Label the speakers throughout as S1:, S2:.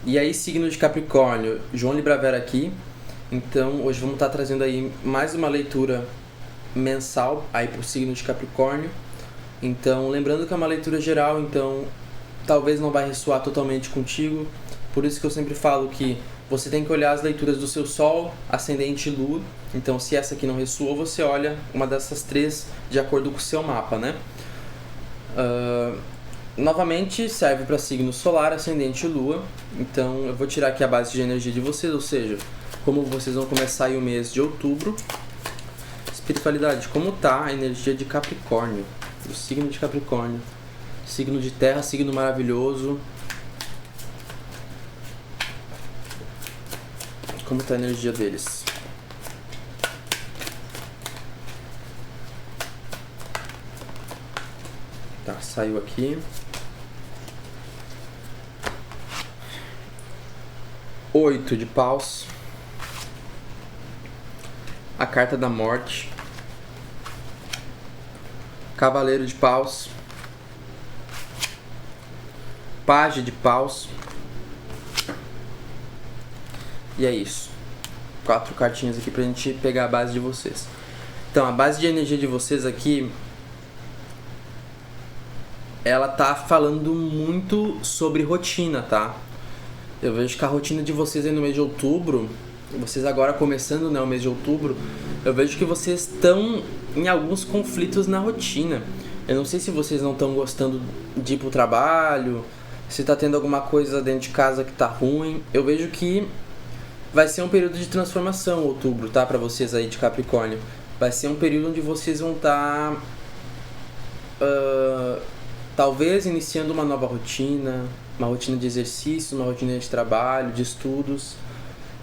S1: E aí, signo de Capricórnio, João Libravera aqui. Então, hoje vamos estar trazendo aí mais uma leitura mensal aí pro signo de Capricórnio. Então, lembrando que é uma leitura geral, então talvez não vai ressoar totalmente contigo. Por isso que eu sempre falo que você tem que olhar as leituras do seu Sol, Ascendente e Lua. Então, se essa aqui não ressoou, você olha uma dessas três de acordo com o seu mapa, né? Novamente, serve para signo solar, ascendente e lua. Então, eu vou tirar aqui a base de energia de vocês, ou seja, como vocês vão começar aí o mês de outubro. Espiritualidade, como tá a energia de Capricórnio, do signo de Capricórnio. Signo de terra, signo maravilhoso. Como tá a energia deles? Tá, saiu aqui. 8 de paus. A carta da morte. Cavaleiro de paus. Pajem de paus. E é isso. 4 cartinhas aqui pra gente pegar a base de vocês. Então, a base de energia de vocês aqui, ela tá falando muito sobre rotina, tá? Eu vejo que a rotina de vocês aí no mês de outubro, vocês agora começando, né, o mês de outubro, eu vejo que vocês estão em alguns conflitos na rotina. Eu não sei se vocês não estão gostando de ir pro trabalho, se tá tendo alguma coisa dentro de casa que tá ruim. Eu vejo que vai ser um período de transformação, outubro, tá? Pra vocês aí de Capricórnio. Vai ser um período onde vocês vão estar talvez iniciando uma nova rotina, uma rotina de exercício, uma rotina de trabalho, de estudos.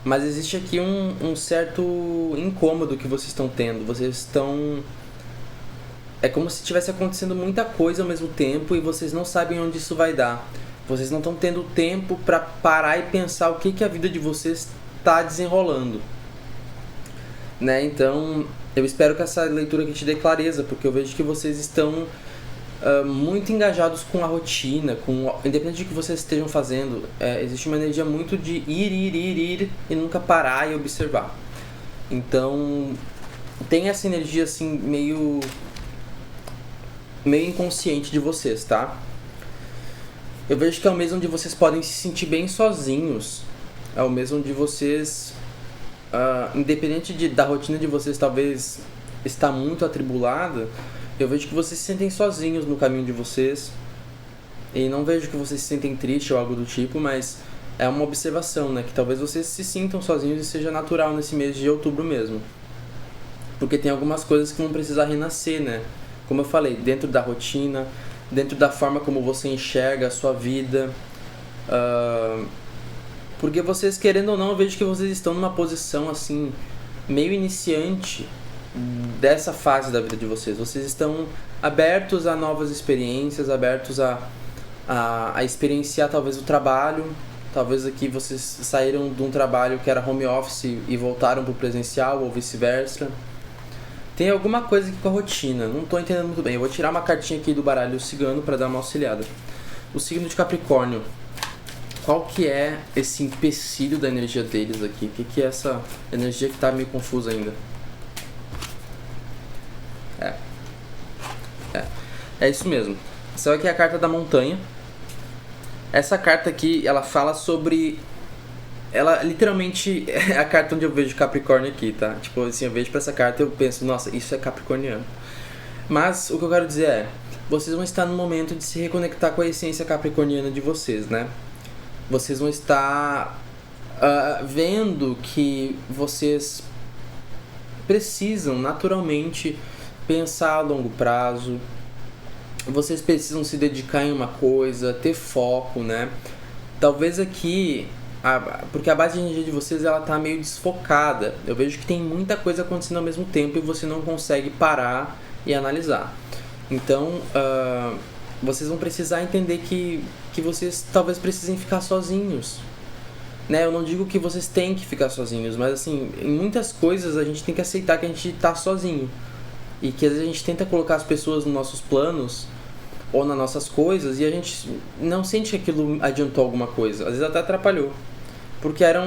S1: Mas existe aqui um certo incômodo que vocês estão tendo. Vocês estão... É como se estivesse acontecendo muita coisa ao mesmo tempo e vocês não sabem onde isso vai dar. Vocês não estão tendo tempo para parar e pensar o que a vida de vocês está desenrolando. Né? Então, eu espero que essa leitura aqui te dê clareza, porque eu vejo que vocês estão muito engajados com a rotina, independente do que vocês estejam fazendo, existe uma energia muito de ir e nunca parar e observar. Então, tem essa energia assim meio inconsciente de vocês, tá? Eu vejo que é o mês onde vocês podem se sentir bem sozinhos, é o mês onde vocês, independente da rotina de vocês talvez estar muito atribulada, eu vejo que vocês se sentem sozinhos no caminho de vocês. E não vejo que vocês se sentem tristes ou algo do tipo, mas é uma observação, né? Que talvez vocês se sintam sozinhos e seja natural nesse mês de outubro mesmo. Porque tem algumas coisas que vão precisar renascer, né? Como eu falei, dentro da rotina, dentro da forma como você enxerga a sua vida. Porque vocês, querendo ou não, eu vejo que vocês estão numa posição, assim, meio iniciante dessa fase da vida de vocês. Vocês estão abertos a novas experiências, abertos a experienciar talvez o trabalho. Talvez aqui vocês saíram de um trabalho que era home office e voltaram para o presencial ou vice-versa. Tem alguma coisa aqui com a rotina, não estou entendendo muito bem. Eu vou tirar uma cartinha aqui do baralho cigano para dar uma auxiliada. O signo de Capricórnio, qual que é esse empecilho da energia deles aqui? O que é essa energia que está meio confusa ainda? É isso mesmo. Essa aqui é a carta da montanha. Essa carta aqui, ela fala sobre... Ela literalmente é a carta onde eu vejo Capricórnio aqui, tá? Tipo assim, eu vejo pra essa carta e eu penso, nossa, isso é capricorniano. Mas o que eu quero dizer é, vocês vão estar no momento de se reconectar com a essência capricorniana de vocês, né? Vocês vão estar vendo que vocês precisam naturalmente pensar a longo prazo. Vocês precisam se dedicar em uma coisa, ter foco, né? Talvez aqui, porque a base de energia de vocês, ela tá meio desfocada. Eu vejo que tem muita coisa acontecendo ao mesmo tempo e você não consegue parar e analisar. Então, vocês vão precisar entender que vocês talvez precisem ficar sozinhos. Né? Eu não digo que vocês têm que ficar sozinhos, mas assim, em muitas coisas a gente tem que aceitar que a gente tá sozinho. E que às vezes a gente tenta colocar as pessoas nos nossos planos ou nas nossas coisas e a gente não sente que aquilo adiantou alguma coisa. Às vezes até atrapalhou. Porque era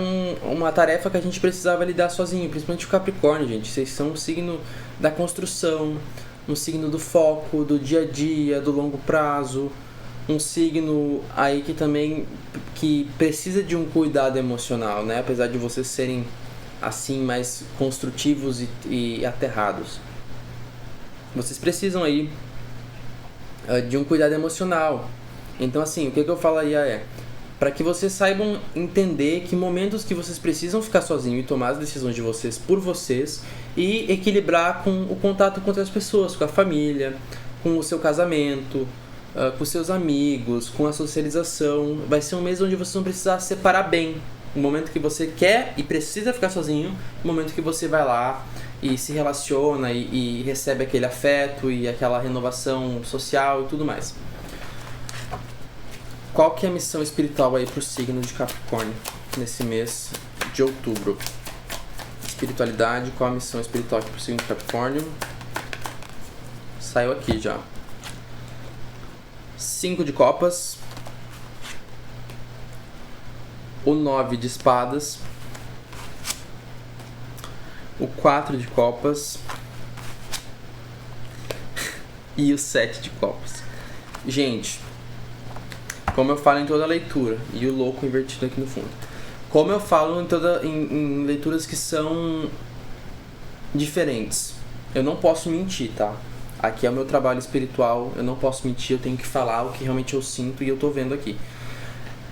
S1: uma tarefa que a gente precisava lidar sozinho, principalmente o Capricórnio, gente. Vocês são um signo da construção, um signo do foco, do dia a dia, do longo prazo. Um signo aí que também que precisa de um cuidado emocional, né? Apesar de vocês serem assim mais construtivos e aterrados. Vocês precisam aí de um cuidado emocional. Então assim, o que eu falaria é para que vocês saibam entender que momentos que vocês precisam ficar sozinhos e tomar as decisões de vocês por vocês e equilibrar com o contato com outras pessoas, com a família, com o seu casamento, com seus amigos, com a socialização. Vai ser um mês onde vocês vão precisar separar bem o momento que você quer e precisa ficar sozinho, o momento que você vai lá e se relaciona e recebe aquele afeto e aquela renovação social e tudo mais. Qual que é a missão espiritual aí pro signo de Capricórnio nesse mês de outubro? Espiritualidade, qual a missão espiritual aqui pro signo de Capricórnio? Saiu aqui já. 5 de copas. O 9 de espadas. O 4 de copas. E o 7 de copas. Gente, como eu falo em toda leitura, e o louco invertido aqui no fundo. Como eu falo em leituras que são diferentes. Eu não posso mentir, tá? Aqui é o meu trabalho espiritual, eu não posso mentir, eu tenho que falar o que realmente eu sinto e eu tô vendo aqui.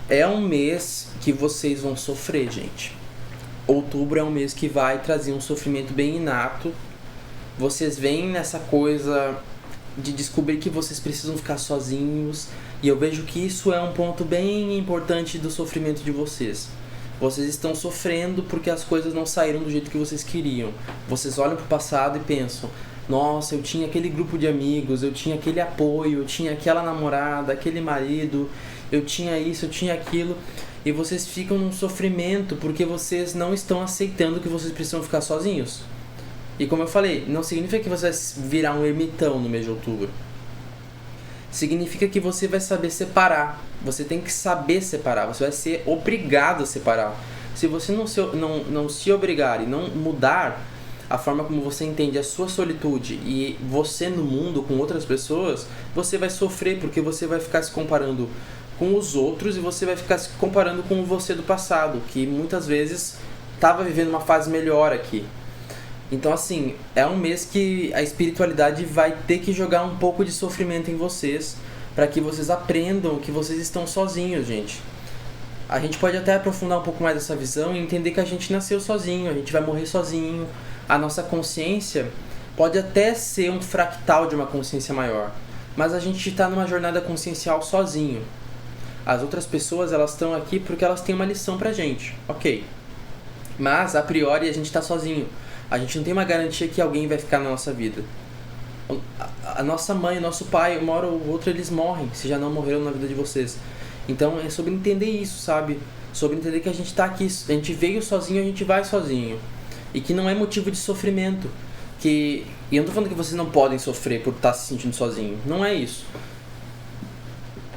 S1: É um mês que vocês vão sofrer, gente. Outubro é um mês que vai trazer um sofrimento bem inato. Vocês vêm nessa coisa de descobrir que vocês precisam ficar sozinhos. E eu vejo que isso é um ponto bem importante do sofrimento de vocês. Vocês estão sofrendo porque as coisas não saíram do jeito que vocês queriam. Vocês olham pro passado e pensam: nossa, eu tinha aquele grupo de amigos, eu tinha aquele apoio, eu tinha aquela namorada, aquele marido, eu tinha isso, eu tinha aquilo. E vocês ficam num sofrimento porque vocês não estão aceitando que vocês precisam ficar sozinhos. E como eu falei, não significa que você vai virar um ermitão no mês de outubro. Significa que você vai saber separar. Você tem que saber separar. Você vai ser obrigado a separar. Se você não se obrigar e não mudar a forma como você entende a sua solitude e você no mundo com outras pessoas, você vai sofrer porque você vai ficar se comparando com os outros e você vai ficar se comparando com você do passado, que muitas vezes estava vivendo uma fase melhor aqui. Então, assim, é um mês que a espiritualidade vai ter que jogar um pouco de sofrimento em vocês para que vocês aprendam que vocês estão sozinhos, gente. A gente pode até aprofundar um pouco mais essa visão e entender que a gente nasceu sozinho, a gente vai morrer sozinho. A nossa consciência pode até ser um fractal de uma consciência maior, mas a gente está numa jornada consciencial sozinho. As outras pessoas, elas estão aqui porque elas têm uma lição pra gente, ok. Mas, a priori, a gente está sozinho. A gente não tem uma garantia que alguém vai ficar na nossa vida. A nossa mãe, o nosso pai, uma hora ou outra eles morrem, se já não morreram na vida de vocês. Então é sobre entender isso, sabe? Sobre entender que a gente tá aqui, a gente veio sozinho, a gente vai sozinho. E que não é motivo de sofrimento. E eu não tô falando que vocês não podem sofrer por estar se sentindo sozinho. Não é isso.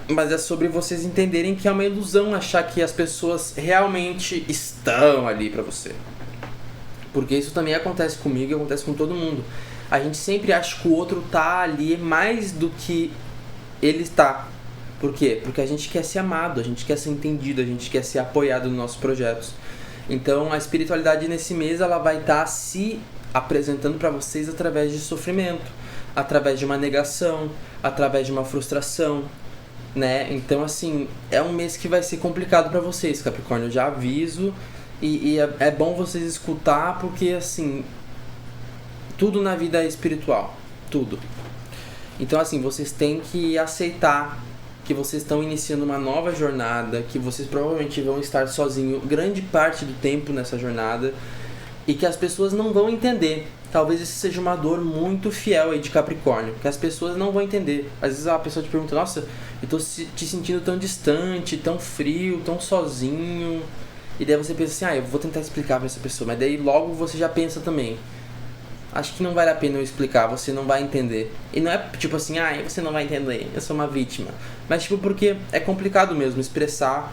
S1: Mas é sobre vocês entenderem que é uma ilusão achar que as pessoas realmente estão ali pra você. Porque isso também acontece comigo e acontece com todo mundo. A gente sempre acha que o outro tá ali mais do que ele está. Por quê? Porque a gente quer ser amado, a gente quer ser entendido, a gente quer ser apoiado nos nossos projetos. Então a espiritualidade nesse mês ela vai estar se apresentando para vocês através de sofrimento, através de uma negação, através de uma frustração, né? Então assim, é um mês que vai ser complicado para vocês, Capricórnio, eu já aviso. E é bom vocês escutar porque, assim, tudo na vida é espiritual. Tudo. Então, assim, vocês têm que aceitar que vocês estão iniciando uma nova jornada, que vocês provavelmente vão estar sozinhos grande parte do tempo nessa jornada e que as pessoas não vão entender. Talvez isso seja uma dor muito fiel aí de Capricórnio, que as pessoas não vão entender. Às vezes a pessoa te pergunta: nossa, eu tô te sentindo tão distante, tão frio, tão sozinho... E daí você pensa assim, eu vou tentar explicar pra essa pessoa. Mas daí logo você já pensa também, Acho que não vale a pena eu explicar, você não vai entender. E não é tipo assim, você não vai entender, eu sou uma vítima. Mas tipo, porque é complicado mesmo expressar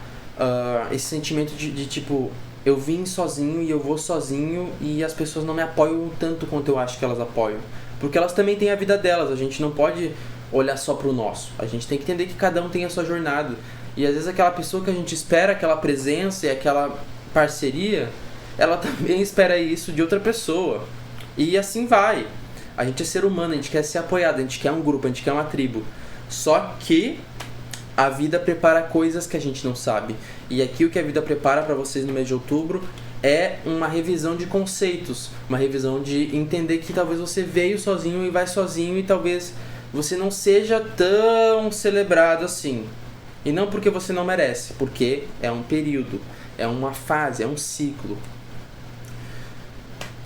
S1: esse sentimento de tipo, eu vim sozinho e eu vou sozinho e as pessoas não me apoiam tanto quanto eu acho que elas apoiam. Porque elas também têm a vida delas, a gente não pode olhar só pro nosso. A gente tem que entender que cada um tem a sua jornada. E às vezes aquela pessoa que a gente espera, aquela presença e aquela parceria, ela também espera isso de outra pessoa. E assim vai. A gente é ser humano, a gente quer ser apoiado, a gente quer um grupo, a gente quer uma tribo. Só que a vida prepara coisas que a gente não sabe. E aqui o que a vida prepara para vocês no mês de outubro é uma revisão de conceitos, uma revisão de entender que talvez você veio sozinho e vai sozinho e talvez você não seja tão celebrado assim. E não porque você não merece, porque é um período, é uma fase, é um ciclo.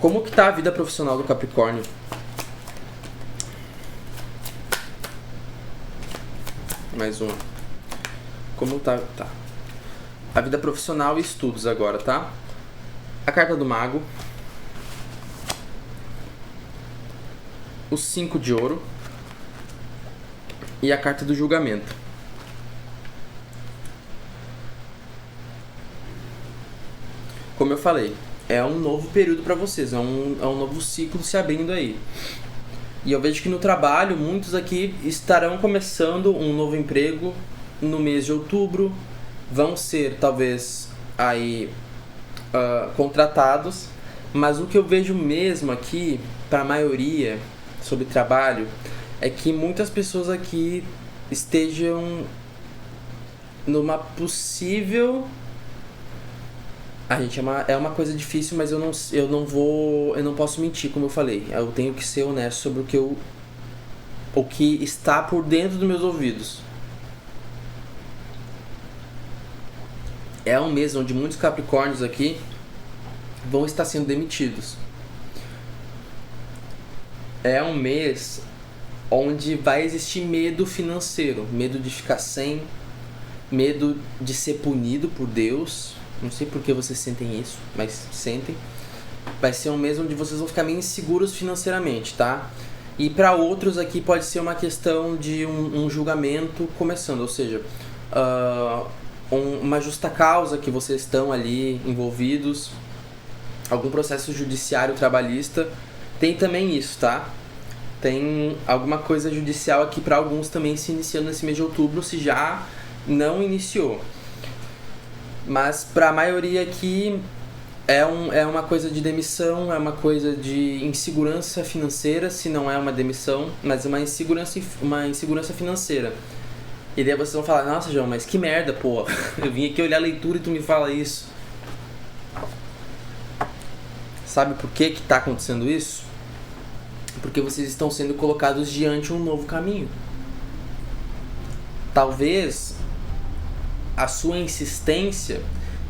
S1: Como que tá a vida profissional do Capricórnio? Mais uma. Como tá? Tá. A vida profissional e estudos agora, tá? A carta do mago. O 5 de ouro. E a carta do julgamento. Como eu falei, é um novo período para vocês, é um novo ciclo se abrindo aí. E eu vejo que no trabalho, muitos aqui estarão começando um novo emprego no mês de outubro, vão ser talvez aí contratados, mas o que eu vejo mesmo aqui, para a maioria, sobre trabalho, é que muitas pessoas aqui estejam numa possível... gente, é uma coisa difícil, mas eu não posso mentir, como eu falei. Eu tenho que ser honesto sobre o que está por dentro dos meus ouvidos. É um mês onde muitos capricórnios aqui vão estar sendo demitidos. É um mês onde vai existir medo financeiro, medo de ficar sem, medo de ser punido por Deus. Não sei por que vocês sentem isso, mas sentem. Vai ser um mês onde vocês vão ficar meio inseguros financeiramente, tá? E para outros aqui pode ser uma questão de um julgamento começando, ou seja, uma justa causa que vocês estão ali envolvidos, algum processo judiciário trabalhista. Tem também isso, tá? Tem alguma coisa judicial aqui para alguns também se iniciando nesse mês de outubro, se já não iniciou. Mas para a maioria aqui é uma coisa de demissão, é uma coisa de insegurança financeira, se não é uma demissão, mas é uma insegurança financeira. E daí vocês vão falar, nossa, João, mas que merda, pô. Eu vim aqui olhar a leitura e tu me fala isso. Sabe por que tá acontecendo isso? Porque vocês estão sendo colocados diante de um novo caminho. Talvez a sua insistência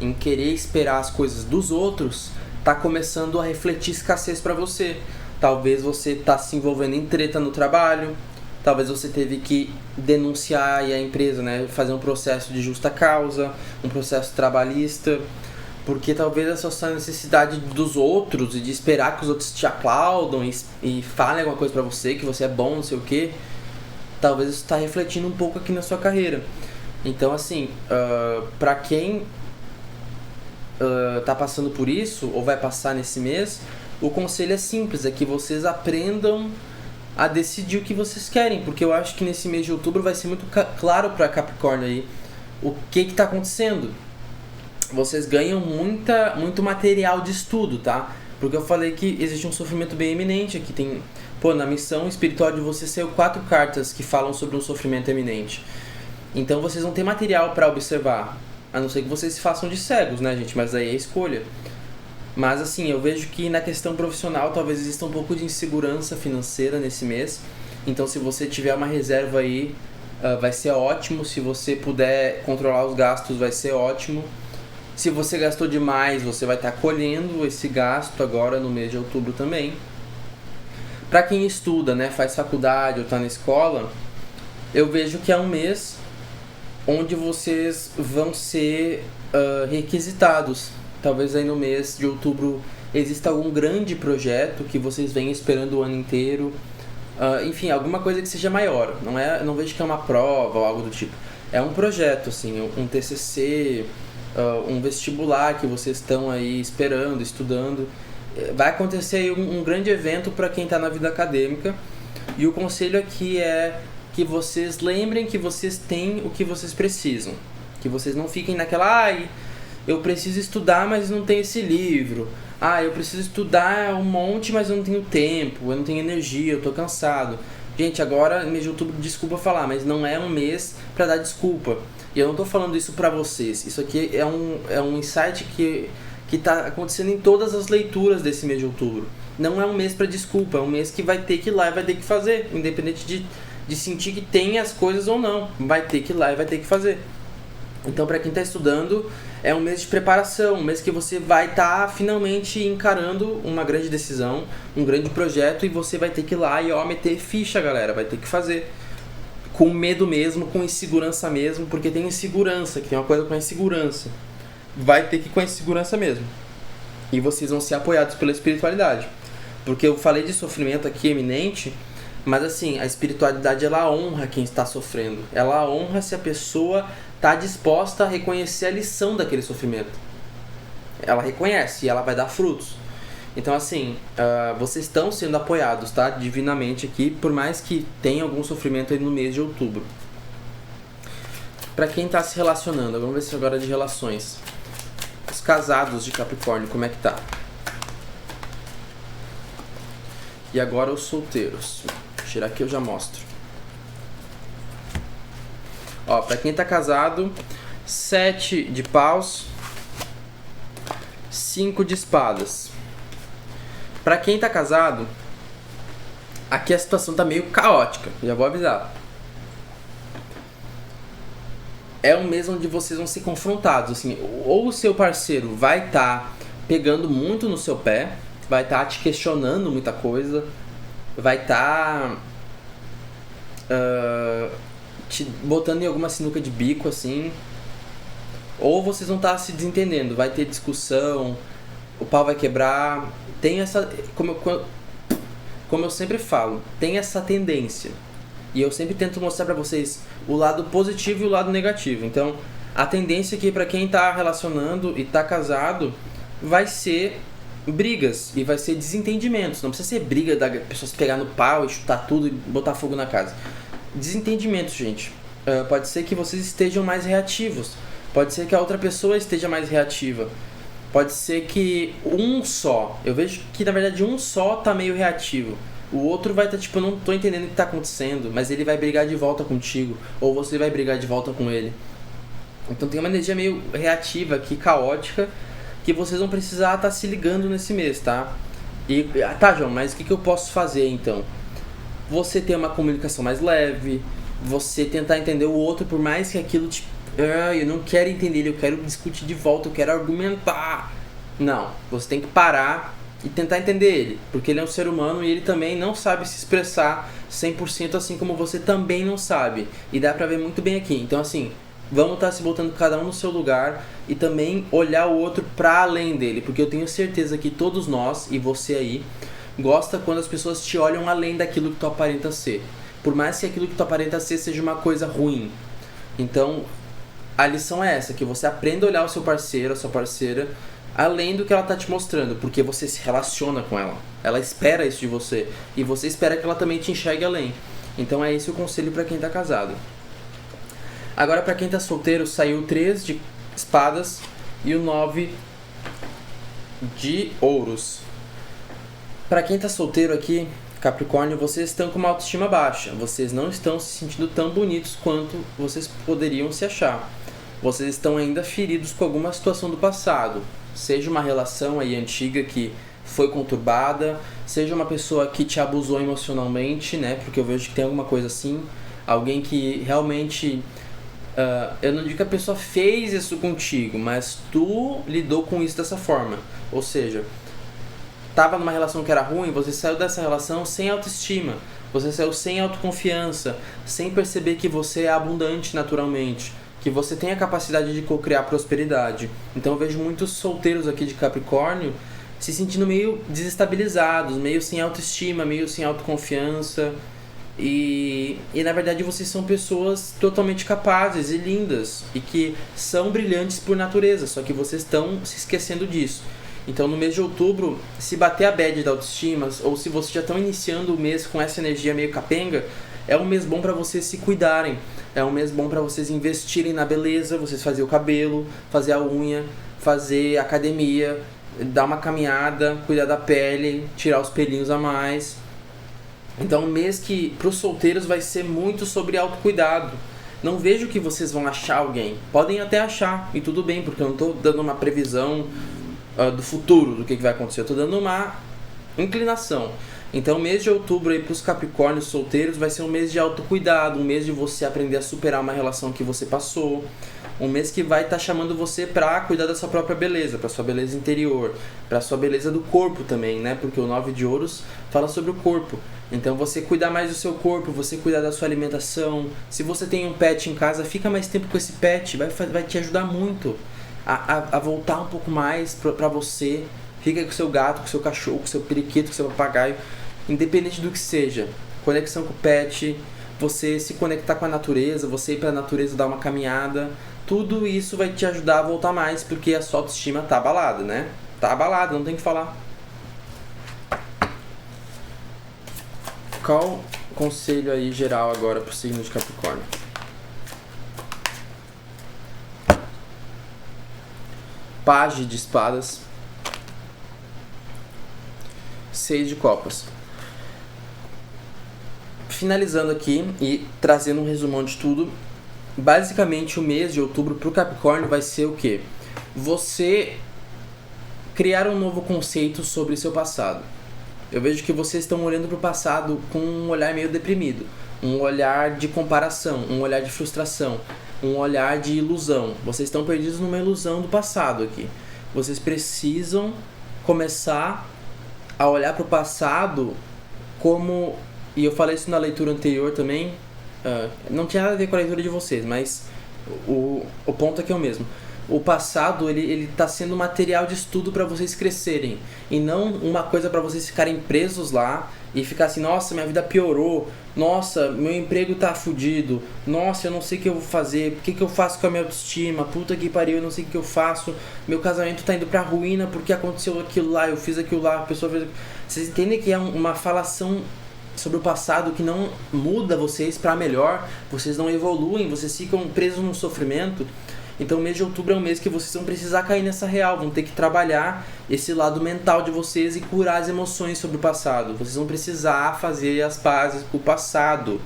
S1: em querer esperar as coisas dos outros tá começando a refletir escassez para você. Talvez você tá se envolvendo em treta no trabalho, talvez você teve que denunciar a empresa, né, fazer um processo de justa causa, um processo trabalhista, porque talvez essa necessidade dos outros e de esperar que os outros te aplaudam e falem alguma coisa pra você, que você é bom, não sei o que, talvez isso está refletindo um pouco aqui na sua carreira. Então, assim, pra quem tá passando por isso, ou vai passar nesse mês, o conselho é simples, é que vocês aprendam a decidir o que vocês querem, porque eu acho que nesse mês de outubro vai ser muito claro para Capricórnio aí o que tá acontecendo. Vocês ganham muito material de estudo, tá? Porque eu falei que existe um sofrimento bem eminente aqui. Na missão espiritual de vocês saiu 4 cartas que falam sobre um sofrimento eminente. Então vocês vão ter material para observar, a não ser que vocês se façam de cegos, né, gente? Mas aí é escolha. Mas assim, eu vejo que na questão profissional talvez exista um pouco de insegurança financeira nesse mês. Então se você tiver uma reserva aí, vai ser ótimo. Se você puder controlar os gastos, vai ser ótimo. Se você gastou demais, você vai estar colhendo esse gasto agora no mês de outubro também. Para quem estuda, né, faz faculdade ou está na escola, eu vejo que é um mês onde vocês vão ser requisitados. Talvez aí no mês de outubro exista algum grande projeto que vocês venham esperando o ano inteiro. Enfim, alguma coisa que seja maior. Não vejo que é uma prova ou algo do tipo. É um projeto, assim, um TCC, um vestibular que vocês estão aí esperando, estudando. Vai acontecer aí um grande evento para quem está na vida acadêmica. E o conselho aqui é que vocês lembrem que vocês têm o que vocês precisam. Que vocês não fiquem naquela, eu preciso estudar, mas não tenho esse livro. Eu preciso estudar um monte, mas eu não tenho tempo, eu não tenho energia, eu tô cansado. Gente, agora, mês de outubro, desculpa falar, mas não é um mês pra dar desculpa. E eu não tô falando isso pra vocês. Isso aqui é um insight que tá acontecendo em todas as leituras desse mês de outubro. Não é um mês pra desculpa, é um mês que vai ter que ir lá e vai ter que fazer, independente de sentir que tem as coisas ou não. Vai ter que ir lá e vai ter que fazer. Então, para quem está estudando, é um mês de preparação, um mês que você vai estar finalmente encarando uma grande decisão, um grande projeto, e você vai ter que ir lá e meter ficha, galera, vai ter que fazer. Com medo mesmo, com insegurança mesmo, porque tem insegurança, que tem uma coisa com a insegurança. Vai ter que ir com a insegurança mesmo. E vocês vão ser apoiados pela espiritualidade. Porque eu falei de sofrimento aqui eminente, mas assim, a espiritualidade ela honra quem está sofrendo. Ela honra se a pessoa está disposta a reconhecer a lição daquele sofrimento. Ela reconhece e ela vai dar frutos. Então assim, vocês estão sendo apoiados, tá? Divinamente aqui, por mais que tenha algum sofrimento aí no mês de outubro. Para quem está se relacionando, vamos ver se agora é de relações. Os casados de Capricórnio, como é que tá? E agora os solteiros. Vou tirar aqui, eu já mostro. Pra quem tá casado, 7 de paus, 5 de espadas. Pra quem tá casado, aqui a situação tá meio caótica, já vou avisar. É um mês onde vocês vão ser confrontados, assim, ou o seu parceiro vai estar pegando muito no seu pé, vai estar te questionando muita coisa, vai estar te botando em alguma sinuca de bico, assim, ou vocês vão estar se desentendendo, vai ter discussão, o pau vai quebrar. Tem essa, como eu sempre falo, tem essa tendência. E eu sempre tento mostrar pra vocês o lado positivo e o lado negativo. Então, a tendência aqui pra quem tá relacionando e tá casado vai ser brigas e vai ser desentendimentos. Não precisa ser briga da pessoa se pegar no pau e chutar tudo e botar fogo na casa. Desentendimentos, gente. Pode ser que vocês estejam mais reativos. Pode ser que a outra pessoa esteja mais reativa. Pode ser que eu vejo que na verdade um só tá meio reativo. O outro vai estar tipo, eu não tô entendendo o que tá acontecendo, mas ele vai brigar de volta contigo, ou você vai brigar de volta com ele. Então tem uma energia meio reativa aqui, caótica, que vocês vão precisar estar se ligando nesse mês, tá? E, tá, João, mas o que eu posso fazer então? Você ter uma comunicação mais leve, você tentar entender o outro, por mais que aquilo te... eu não quero entender ele, eu quero discutir de volta, eu quero argumentar. Não, você tem que parar e tentar entender ele, porque ele é um ser humano e ele também não sabe se expressar 100%, assim como você também não sabe. E dá pra ver muito bem aqui. Então assim, vamos estar se botando cada um no seu lugar e também olhar o outro pra além dele, porque eu tenho certeza que todos nós, e você aí, gosta quando as pessoas te olham além daquilo que tu aparenta ser, por mais que aquilo que tu aparenta ser seja uma coisa ruim. Então a lição é essa, que você aprenda a olhar o seu parceiro, a sua parceira, além do que ela tá te mostrando, porque você se relaciona com ela. Ela espera isso de você, e você espera que ela também te enxergue além. Então é esse o conselho para quem tá casado. Agora para quem tá solteiro, saiu o 3 de espadas e o 9 de ouros. Para quem tá solteiro aqui, Capricórnio, vocês estão com uma autoestima baixa. Vocês não estão se sentindo tão bonitos quanto vocês poderiam se achar. Vocês estão ainda feridos com alguma situação do passado. Seja uma relação aí antiga que foi conturbada, seja uma pessoa que te abusou emocionalmente, né? Porque eu vejo que tem alguma coisa assim. Alguém que realmente... eu não digo que a pessoa fez isso contigo, mas tu lidou com isso dessa forma. Ou seja, tava numa relação que era ruim, você saiu dessa relação sem autoestima. Você saiu sem autoconfiança, sem perceber que você é abundante naturalmente, que você tem a capacidade de co-criar prosperidade. Então eu vejo muitos solteiros aqui de Capricórnio se sentindo meio desestabilizados, meio sem autoestima, meio sem autoconfiança. E na verdade vocês são pessoas totalmente capazes e lindas e que são brilhantes por natureza, só que vocês estão se esquecendo disso. Então no mês de outubro, se bater a bad da autoestima, ou se vocês já estão iniciando o mês com essa energia meio capenga, é um mês bom para vocês se cuidarem, é um mês bom para vocês investirem na beleza, vocês fazer o cabelo, fazer a unha, fazer academia, dar uma caminhada, cuidar da pele, tirar os pelinhos a mais. Então um mês que para os solteiros vai ser muito sobre autocuidado. Não vejo que vocês vão achar alguém, podem até achar, e tudo bem, porque eu não estou dando uma previsão do futuro, do que vai acontecer. Eu tô dando uma inclinação. Então o mês de outubro aí pros Capricórnios solteiros vai ser um mês de autocuidado, um mês de você aprender a superar uma relação que você passou, um mês que vai estar chamando você pra cuidar da sua própria beleza, pra sua beleza interior, pra sua beleza do corpo também, né? Porque o 9 de ouros fala sobre o corpo. Então você cuidar mais do seu corpo, você cuidar da sua alimentação. Se você tem um pet em casa, fica mais tempo com esse pet, vai te ajudar muito a voltar um pouco mais pra você. Fica com o seu gato, com o seu cachorro, com o seu periquito, com o seu papagaio, independente do que seja. Conexão com o pet, você se conectar com a natureza, você ir pra natureza dar uma caminhada, tudo isso vai te ajudar a voltar mais, porque a sua autoestima tá abalada, né? Tá abalada, não tem o que falar. Qual conselho aí geral agora pro signo de Capricórnio? Page de espadas, 6 de copas. Finalizando aqui e trazendo um resumão de tudo, basicamente o mês de outubro pro Capricórnio vai ser o quê? Você criar um novo conceito sobre seu passado. Eu vejo que vocês estão olhando pro passado com um olhar meio deprimido, um olhar de comparação, um olhar de frustração, um olhar de ilusão. Vocês estão perdidos numa ilusão do passado aqui. Vocês precisam começar a olhar para o passado como... E eu falei isso na leitura anterior também. Não tinha nada a ver com a leitura de vocês, mas o ponto aqui é o mesmo. O passado ele tá sendo material de estudo para vocês crescerem. E não uma coisa para vocês ficarem presos lá e ficar assim, nossa, minha vida piorou, nossa, meu emprego tá fudido, nossa, eu não sei o que eu vou fazer, o que eu faço com a minha autoestima, puta que pariu, eu não sei o que eu faço, meu casamento tá indo pra ruína porque aconteceu aquilo lá, eu fiz aquilo lá, a pessoa fez aquilo. Vocês entendem que é uma falação sobre o passado que não muda vocês pra melhor, vocês não evoluem, vocês ficam presos no sofrimento. Então o mês de outubro é um mês que vocês vão precisar cair nessa real, vão ter que trabalhar esse lado mental de vocês e curar as emoções sobre o passado. Vocês vão precisar fazer as pazes com o passado.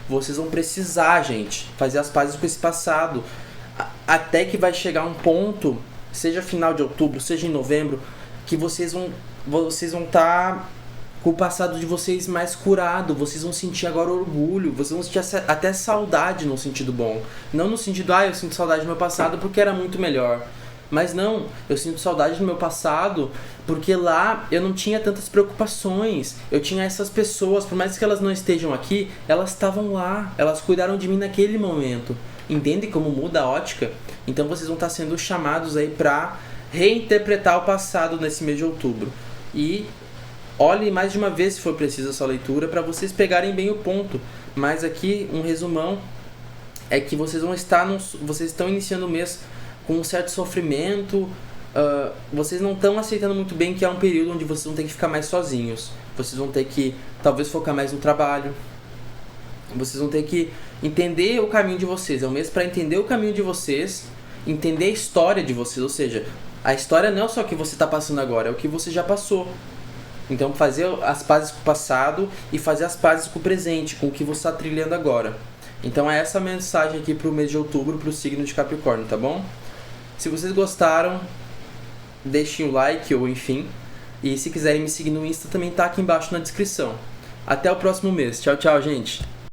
S1: Vocês vão precisar, gente, fazer as pazes com esse passado. Até que vai chegar um ponto, seja final de outubro, seja em novembro, que vocês vão estar com o passado de vocês mais curado, vocês vão sentir agora orgulho, vocês vão sentir até saudade no sentido bom. Não no sentido, eu sinto saudade do meu passado porque era muito melhor. Mas não, eu sinto saudade do meu passado porque lá eu não tinha tantas preocupações. Eu tinha essas pessoas, por mais que elas não estejam aqui, elas estavam lá, elas cuidaram de mim naquele momento. Entende como muda a ótica? Então vocês vão estar sendo chamados aí pra reinterpretar o passado nesse mês de outubro. E olhe mais de uma vez se for preciso essa leitura para vocês pegarem bem o ponto. Mas aqui um resumão é que vocês estão iniciando o mês com um certo sofrimento. Vocês não estão aceitando muito bem que é um período onde vocês vão ter que ficar mais sozinhos. Vocês vão ter que talvez focar mais no trabalho. Vocês vão ter que entender o caminho de vocês. É um mês para entender o caminho de vocês, entender a história de vocês. Ou seja, a história não é só o que você está passando agora, é o que você já passou. Então fazer as pazes com o passado e fazer as pazes com o presente, com o que você está trilhando agora. Então é essa a mensagem aqui para o mês de outubro, para o signo de Capricórnio, tá bom? Se vocês gostaram, deixem o like ou enfim. E se quiserem me seguir no Insta também tá aqui embaixo na descrição. Até o próximo mês. Tchau, tchau, gente!